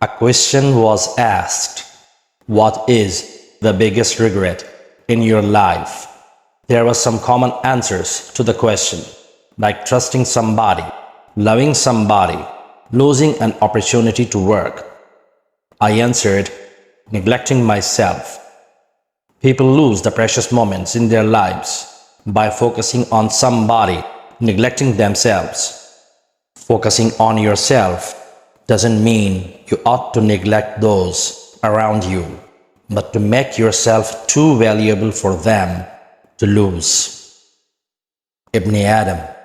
A question was asked, what is the biggest regret in your life? There were some common answers to the question, like trusting somebody, loving somebody, losing an opportunity to work. I answered, neglecting myself. People lose the precious moments in their lives by focusing on somebody, neglecting themselves. Focusing on yourself doesn't mean you ought to neglect those around you, but to make yourself too valuable for them to lose. Ibn Adam.